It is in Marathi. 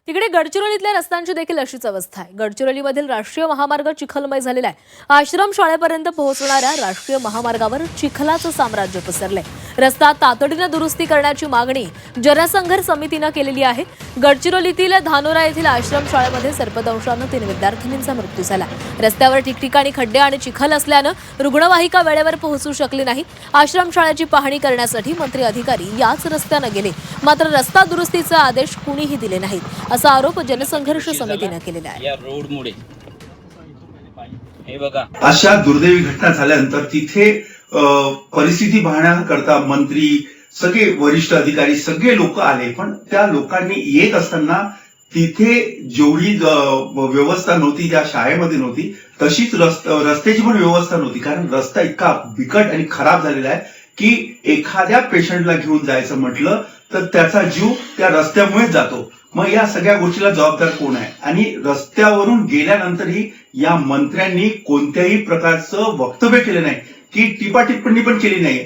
तिकडे गडचिरोलीतल्या रस्त्यांची देखील अशीच अवस्था आहे। गडचिरोलीमधील राष्ट्रीय महामार्ग चिखलमय झालेला आहे। आश्रम शाळेपर्यंत पोहोचणाऱ्या राष्ट्रीय महामार्गावर चिखलाचं साम्राज्य पसरलंय। रस्ता तातडीने दुरुस्ती करण्याची मागणी जनसंघर्ष समितीने केलेली आहे। गडचिरोलीतील धानोरा येथील आश्रम शाळेमध्ये सर्पदंशाने 3 विद्यार्थिनींचा मृत्यू झाला। रस्त्यावर ठिकठिकाणी खड्डे आणि चिखल असल्याने रुग्णवाहिका वेळेवर पोहोचू शकली नाही। आश्रम शाळेची पाहणी करण्यासाठी मंत्री अधिकारी याच रस्त्याने गेले, मात्र रस्ता दुरुस्तीचे आदेश कुणीही दिले नाहीत असा आरोप जनसंघर्ष समितीने केलेला आहे। या रोडमुळे हे बघा, अशा दुर्दैवी घटना झाल्यानंतर तिथे परिस्थिती पाहण्याकरता मंत्री, सगळे वरिष्ठ अधिकारी, सगळे लोक आले, पण त्या लोकांनी येत असताना तिथे जेवढी व्यवस्था नव्हती त्या शाळेमध्ये नव्हती, तशीच रस्त्याची पण व्यवस्था नव्हती। कारण रस्ता इतका बिकट आणि खराब झालेला आहे की एखाद्या पेशंटला घेऊन जायचं म्हटलं तर त्याचा जीव त्या रस्त्यामुळेच जातो। मग या सगळ्या गोष्टीला जबाबदार कोण आहे? आणि रस्त्यावरून गेल्यानंतरही या मंत्र्यांनी कोणत्याही प्रकारचं वक्तव्य केलं नाही, की टिप्पणी पण केली नाही।